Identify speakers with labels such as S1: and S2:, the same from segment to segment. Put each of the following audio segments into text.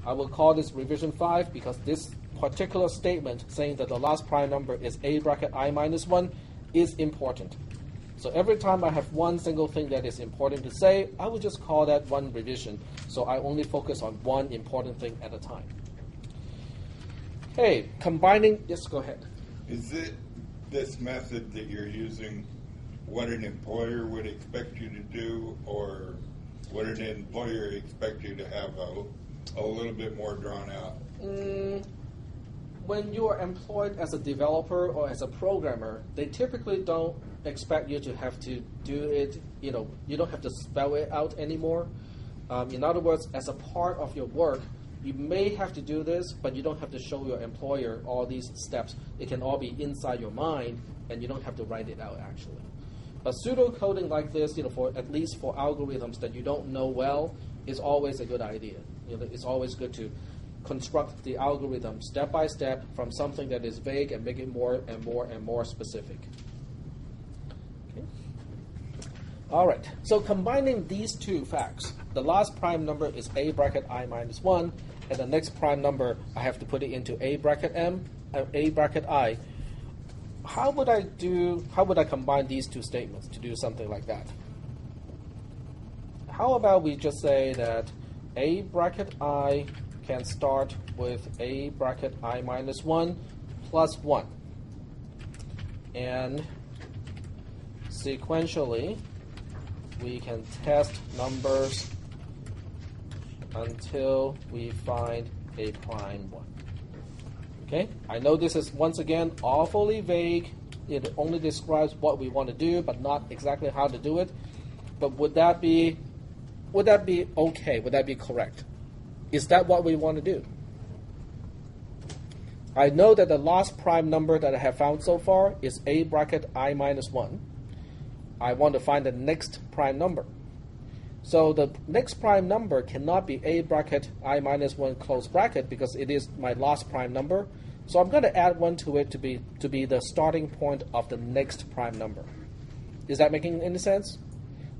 S1: I will call this revision 5 because this particular statement saying that the last prime number is a bracket I minus 1 is important. So every time I have one single thing that is important to say, I will just call that one revision. So I only focus on one important thing at a time. Okay, combining, yes, go ahead.
S2: Is it this method that you're using what an employer would expect you to do, or would an employer expect you to have a little bit more drawn out?
S1: When you are employed as a developer or as a programmer, they typically don't expect you to have to do it, you don't have to spell it out anymore. In other words, as a part of your work, you may have to do this, but you don't have to show your employer all these steps. It can all be inside your mind, and you don't have to write it out actually. But pseudocoding like this, for at least for algorithms that you don't know well, is always a good idea. It's always good to construct the algorithm step by step from something that is vague and make it more and more and more specific. Okay. All right. So combining these two facts, the last prime number is a bracket I minus 1, and the next prime number I have to put it into a bracket m, a bracket I. How would I combine these two statements to do something like that? How about we just say that a bracket I can start with a bracket I minus 1 plus 1. And sequentially, we can test numbers until we find a prime 1. Okay, I know this is, once again, awfully vague. It only describes what we want to do, but not exactly how to do it. But would that be okay? Would that be correct? Is that what we want to do? I know that the last prime number that I have found so far is a bracket I minus 1. I want to find the next prime number. So the next prime number cannot be a bracket I minus 1 close bracket because it is my last prime number. So I'm going to add 1 to it to be the starting point of the next prime number. Is that making any sense?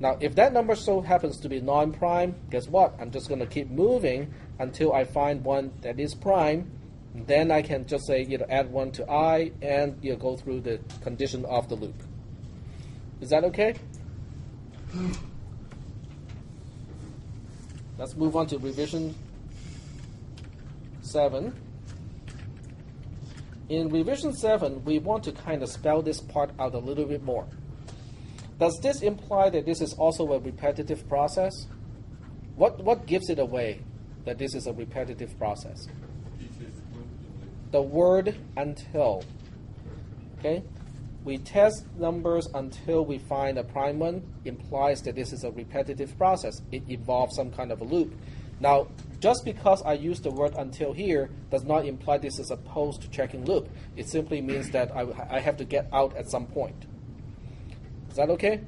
S1: Now, if that number so happens to be non-prime, guess what? I'm just going to keep moving until I find one that is prime. Then I can just say, add 1 to I and go through the condition of the loop. Is that okay? Let's move on to revision 7. In revision 7, we want to kind of spell this part out a little bit more. Does this imply that this is also a repetitive process? What gives it away that this is a repetitive process? The word until. Okay? We test numbers until we find a prime one implies that this is a repetitive process. It involves some kind of a loop. Now, just because I use the word until here does not imply this is a post-checking loop. It simply means that I have to get out at some point. Is that okay?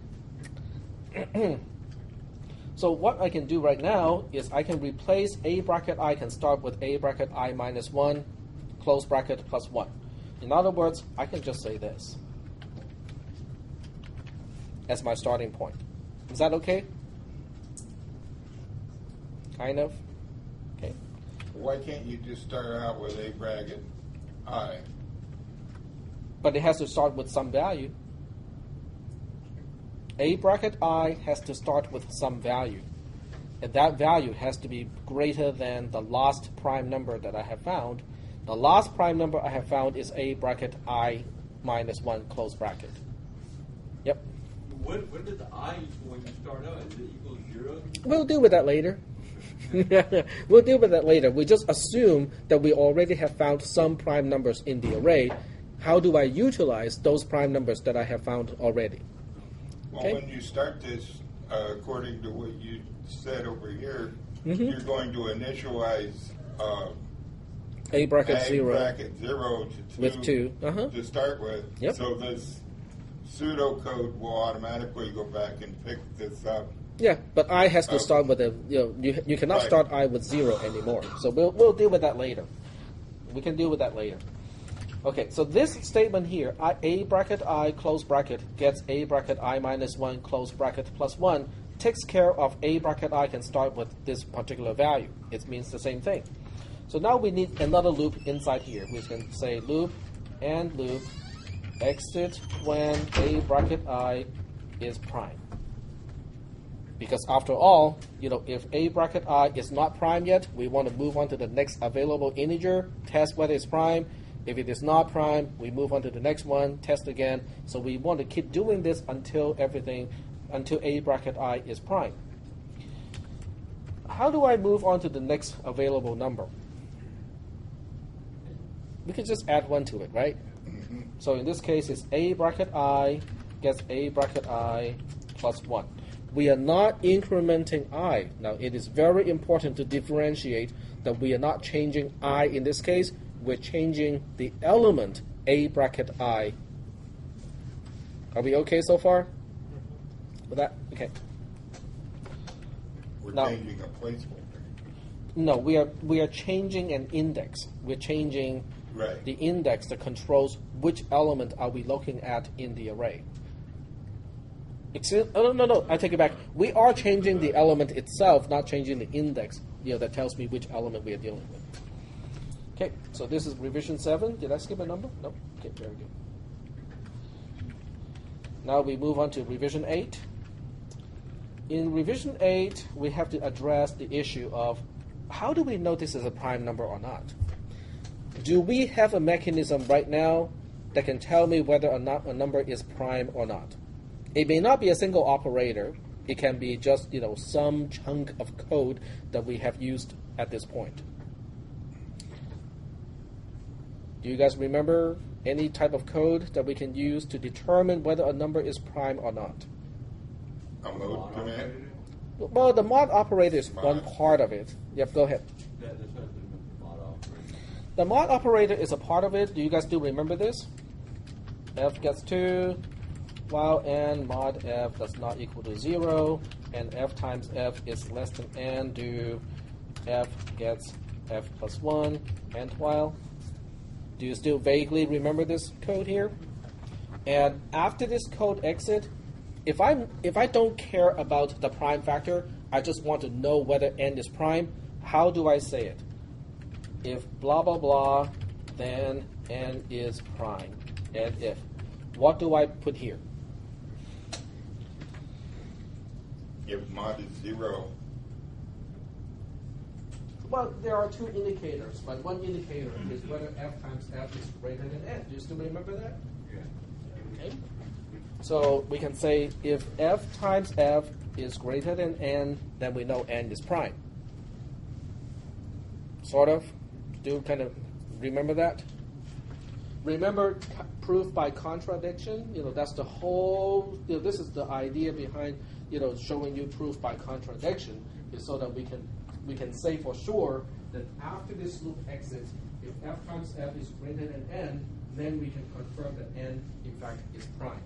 S1: So what I can do right now is I can replace a bracket I can start with a bracket I minus 1, close bracket plus 1. In other words, I can just say this as my starting point. Is that okay? Kind of? Okay.
S2: Why can't you just start out with a bracket I?
S1: But it has to start with some value. A bracket I has to start with some value. And that value has to be greater than the last prime number that I have found. The last prime number I have found is a bracket I minus 1 close bracket. Yep.
S3: What did the I when you start out? Is it equal to 0?
S1: We'll deal with that later. We'll deal with that later. We just assume that we already have found some prime numbers in the array. How do I utilize those prime numbers that I have found already?
S2: Well,
S1: Okay.
S2: when you start this, according to what you said over here,
S1: Mm-hmm.
S2: you're going to initialize
S1: A bracket
S2: A
S1: 0
S2: bracket 0 to 2,
S1: with 2.
S2: to start with.
S1: Yep.
S2: So this pseudocode will automatically go back and pick this up.
S1: Yeah, but I has to start with a, you cannot
S2: Right.
S1: start I with 0 anymore. So we'll deal with that later. We can deal with that later. Okay, so this statement here, a bracket I close bracket gets a bracket I minus 1 close bracket plus 1 takes care of a bracket I can start with this particular value. It means the same thing. So now we need another loop inside here. We can say loop and loop exit when a bracket I is prime. Because after all, if a bracket I is not prime yet, we want to move on to the next available integer, test whether it's prime. If it is not prime, we move on to the next one, test again. So we want to keep doing this until a bracket I is prime. How do I move on to the next available number? We can just add 1 to it, right? So in this case, it's a bracket I gets a bracket I plus 1. We are not incrementing I. Now, it is very important to differentiate that we are not changing I in this case. We're changing the element a bracket I. Are we okay so far with that? Okay.
S2: We're
S1: Now,
S2: changing a placeholder.
S1: No, we are changing an index. We're changing
S2: Right.
S1: the index that controls which element are we looking at in the array. No, I take it back. We are changing the element itself, not changing the index, that tells me which element we are dealing with. Okay, so this is revision 7. Did I skip a number? No. Okay, very good. Now we move on to revision 8. In revision 8, we have to address the issue of how do we know this is a prime number or not? Do we have a mechanism right now that can tell me whether or not a number is prime or not? It may not be a single operator. It can be just some chunk of code that we have used at this point. Do you guys remember any type of code that we can use to determine whether a number is prime or not?
S2: A mode command?
S1: Well, the mod operator is one part of it. Yep, go ahead.
S3: That's what the mod operator.
S1: The mod operator is a part of it. Do you guys still remember this? F gets 2, while n mod f does not equal to 0, and f times f is less than n, do f gets f plus 1, and while. Do you still vaguely remember this code here? And after this code exit, if I don't care about the prime factor, I just want to know whether n is prime, how do I say it? If blah, blah, blah, then n is prime. And if. What do I put here?
S2: If mod is 0.
S1: Well, there are 2 indicators, but one indicator is whether f times f is greater than n. Do you still remember that?
S3: Yeah.
S1: Okay. So we can say if f times f is greater than n, then we know n is prime. Sort of? Do you kind of remember that? Remember proof by contradiction? That's the whole, this is the idea behind, showing you proof by contradiction, is so that we can say for sure that after this loop exits, if f times f is greater than n, then we can confirm that n, in fact, is prime.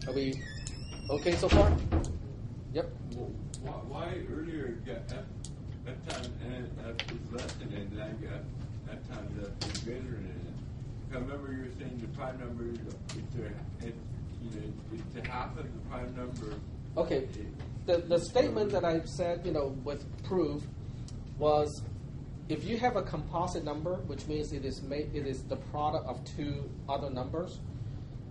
S1: Are we okay so far? Yep.
S3: Well, why earlier you got f times n, f is less than n, and now you got f times f is greater than n? I remember you were saying the prime number is to half of the prime number.
S1: Okay. The statement that I said, with proof, was if you have a composite number, which means it is the product of 2 other numbers.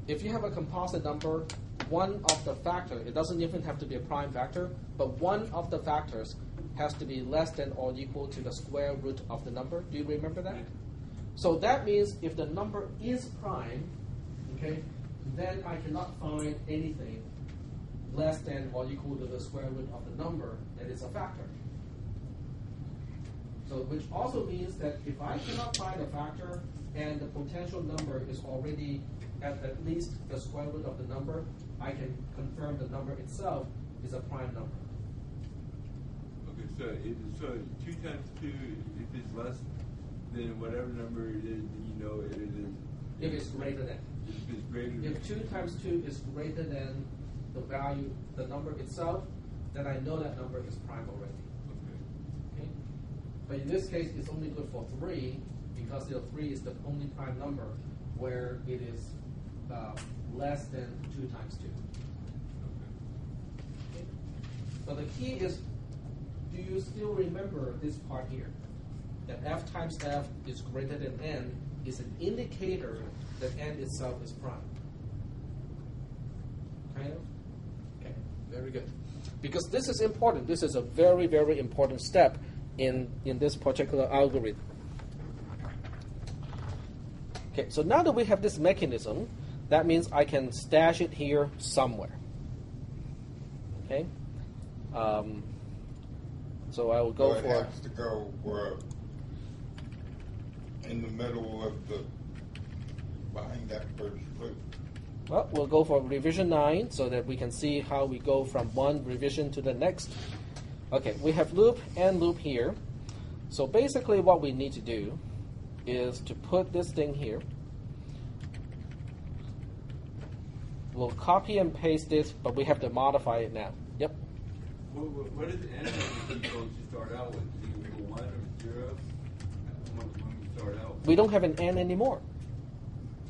S1: If you have a composite number, one of the factor, it doesn't even have to be a prime factor, but one of the factors has to be less than or equal to the square root of the number. Do you remember that? So that means if the number is prime, okay, then I cannot find anything less than or equal to the square root of the number that is a factor. So which also means that if I cannot find a factor and the potential number is already at least the square root of the number, I can confirm the number itself is a prime number.
S3: Okay, so 2 times 2, if it's less than whatever number it is, then it is.
S1: If it's greater than.
S3: If it's greater than.
S1: If 2 times 2 is greater than the value, the number itself, then I know that number is prime already. Okay? But in this case, it's only good for 3 because 3 is the only prime number where it is less than 2 times 2. Okay? So the key is, do you still remember this part here? That f times f is greater than n is an indicator that n itself is prime. Kind of? Okay, very good. Because this is important. This is a very, very important step in this particular algorithm. Okay, so now that we have this mechanism, that means I can stash it here somewhere. Okay? So I will go
S2: so it
S1: for...
S2: has to go in the middle of behind that first loop.
S1: Well, we'll go for revision 9 so that we can see how we go from one revision to the next. Okay, we have loop and loop here. So basically what we need to do is to put this thing here. We'll copy and paste it, but we have to modify it now. Yep.
S3: What is the n supposed to start out with? Is it equal 1 or 0 when we start out?
S1: We don't have an n anymore.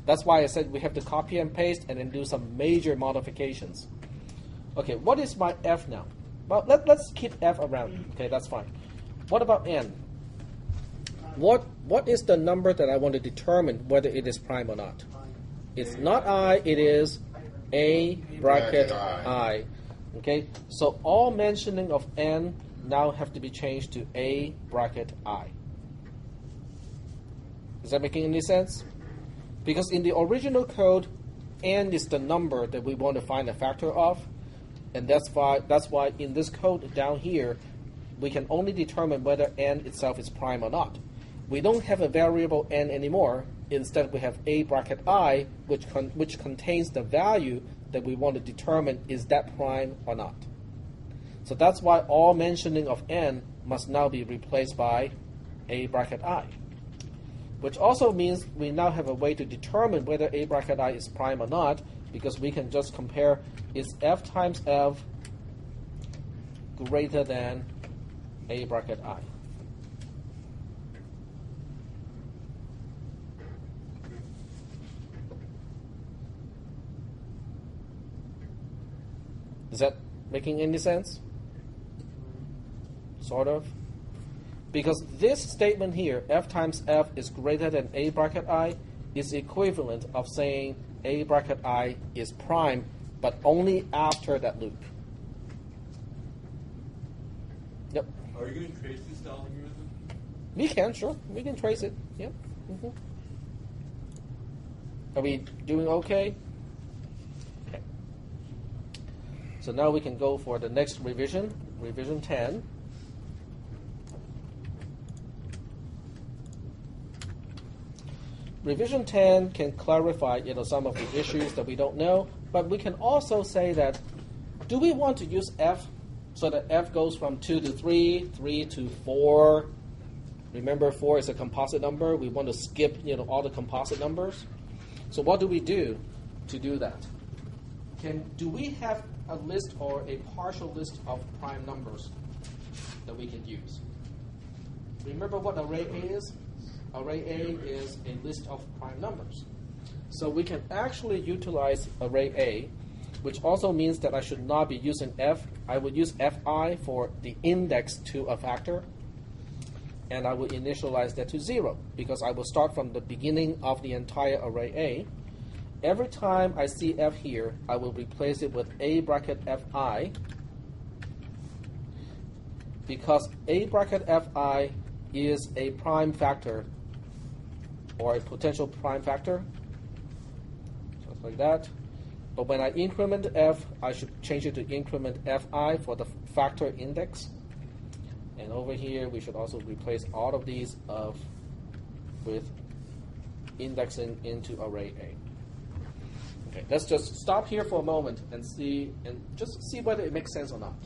S1: That's why I said we have to copy and paste and then do some major modifications. Okay, what is my f now? Well, let's keep f around. Okay, that's fine. What about n? What is the number that I want to determine whether it is prime or not? It's not I, it is a bracket I. Okay, so all mentioning of n now have to be changed to a bracket I. Is that making any sense? Because in the original code, n is the number that we want to find a factor of, and that's why in this code down here, we can only determine whether n itself is prime or not. We don't have a variable n anymore. Instead, we have a bracket I, which contains the value that we want to determine is that prime or not. So that's why all mentioning of n must now be replaced by a bracket I. Which also means we now have a way to determine whether a bracket I is prime or not, because we can just compare, is f times f greater than a bracket I? Is that making any sense? Sort of. Because this statement here, f times f is greater than a bracket I, is equivalent of saying a bracket I is prime, but only after that loop. Yep.
S3: Are you going to trace this algorithm?
S1: We can, sure. We can trace it. Yep. Mm-hmm. Are we doing okay? Okay. So now we can go for the next revision, revision 10. Revision 10 can clarify, some of the issues that we don't know, but we can also say that, do we want to use f so that f goes from 2 to 3, 3 to 4? Remember, 4 is a composite number. We want to skip, all the composite numbers. So what do we do to do that? Do we have a list or a partial list of prime numbers that we can use? Remember what array A is? Array A is a list of prime numbers. So we can actually utilize array A, which also means that I should not be using f. I would use fi for the index to a factor, and I will initialize that to 0, because I will start from the beginning of the entire array A. Every time I see f here, I will replace it with a bracket fi, because a bracket fi is a prime factor, or a potential prime factor, just like that. But when I increment f, I should change it to increment fi for the factor index. And over here, we should also replace all of these with indexing into array A. Okay, let's just stop here for a moment and just see whether it makes sense or not.